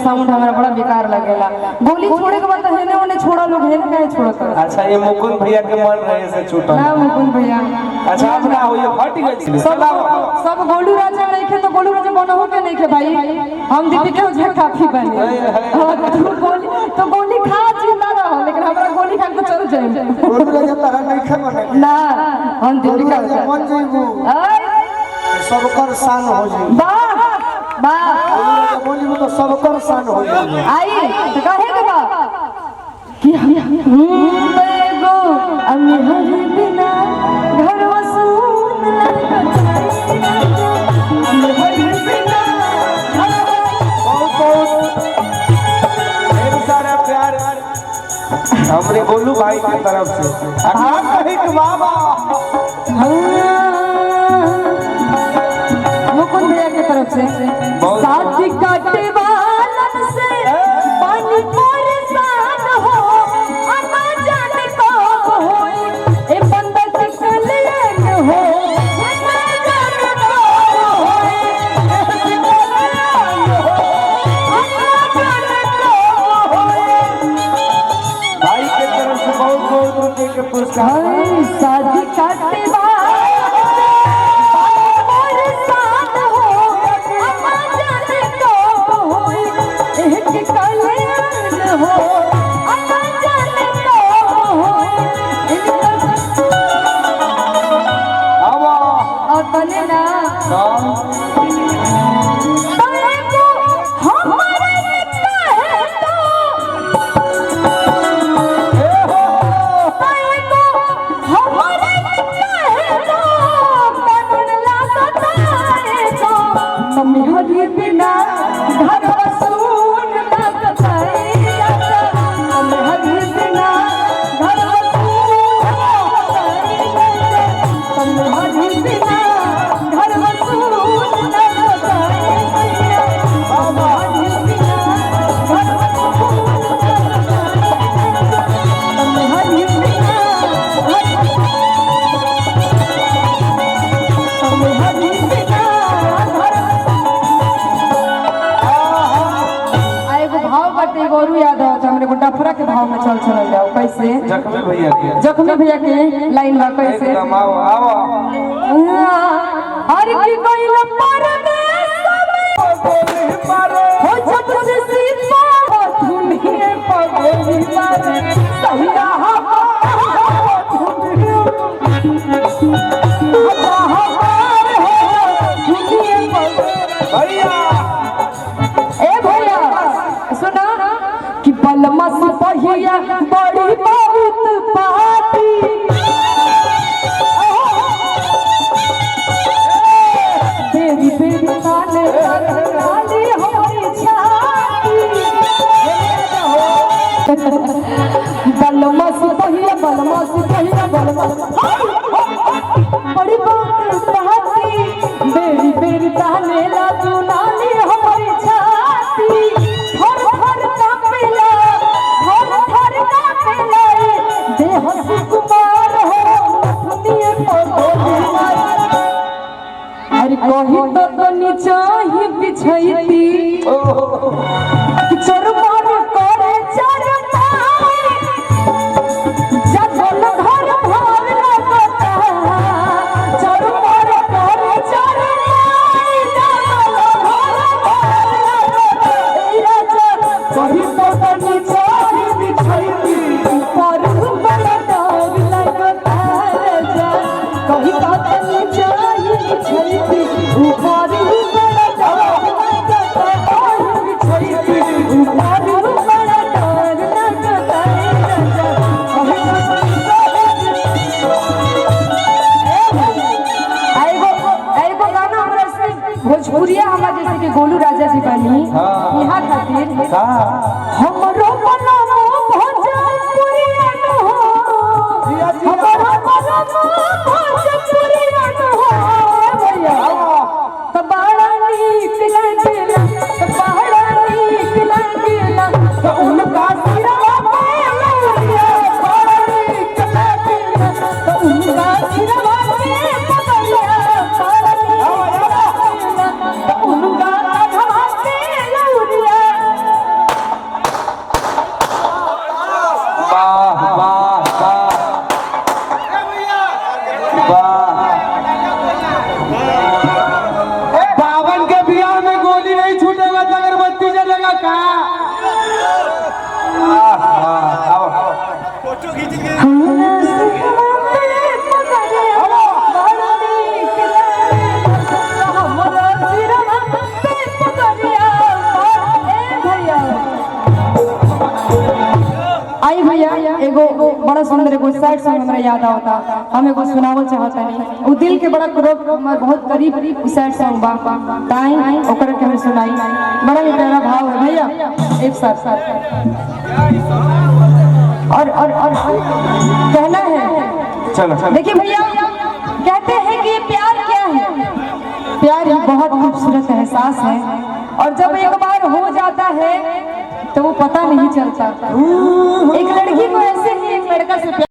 Sound हमरा बड़ा बेकार लगेला। गोली छोड़े के बाद हेने ओने छोड़ा लोग हेने काहे छोड़त। अच्छा ये मुकुंद भैया के मन रहे से छूटा ना मुकुंद भैया। अच्छा अब ना हो ये फट गई सब गोलू राजा नहीं खे तो गोलू राजा बनहु के नहीं खे भाई। हम दीपिका ओझा काफी बने। तो गोली खा जिंदा रहो लेकिन हमरा गोली खा के चल जाए। गोलू राजा तारा नहीं खे बने ना हम दीपिका ओझा मन जइबू सबकर शान हो जाई। वाह वाह बोली में तो सबकर शान हो जाई। आई तो कहे के बा कि बेगो अम्मी हरी बिना घर वसून लगत अम्मी हरी बिना बहुत ढेर सारा प्यार हमरे गोलू भाई की तरफ से। अगला कही कि बाबा मुकुंद भैया की तरफ से शादी काटे वालन से पानी परेशान हो अना जाने को होई ए बंदा के कल्याण हो अना जाने को होई अना जाने को होई। भाई के तरफ से बहुत बहुत रुपए के पुरस्कार। शादी काटे डफरा के भाव में चल चल जाओ कैसे जख्मी भैया के लाइन में कैसे हर की कोई परदेश हो जब से सीता दुनिया पगली मारे सहिया बलमा सिपहिया बड़ी बहुत पार्टी बेरी बेरी काले काली हमारी छाती बलमा सिपहिया बड़ी बहुत पार्टी बेरी बेरी काले लालू नाली हमारी छाती कही तो नीचाही बिछैती चरमार करे चरमाई जगल घर भर लगता चरमार करे चरमाई जगल घर भर लगता कही तो नीचाही बिछैती पर बड़ा डर लगता कही तो नीचाही बिछैती भोजपुरिया हमारे जैसे कि गोलू राजा जी बनी यहाँ खातिर हमरो बनमो भोजपुरिया न हो हमरो बनमो भोजपुरिया न हो भैया तो बड़ा नीक लगेला तो बड़ा नीक लगेला तो उनका सिरवा पे लौरिया बड़ा नीक लगेला तो उनका सिरवा पे पगलिया बड़ा नीक लगेला तो उनका घाटे लौरिया आई भैया एगो बड़ा सुंदर एगो सैड सॉन्ग हमरा याद आवता, हम एगो सुनावल चाहता नहीं। वो दिल के बड़ा बहुत करीब सैड सॉन्ग बा, ताई ओकरा के हम सुनाई। बड़ा ही प्यारा भाव है भैया, एक साथ और कहना है। चलो देखिए भैया, कहते हैं कि प्यार क्या है? प्यार एक बहुत खूबसूरत एहसास है, और जब एक बार हो जाता है तो वो पता नहीं चलता। एक लड़की को ऐसे ही एक लड़का से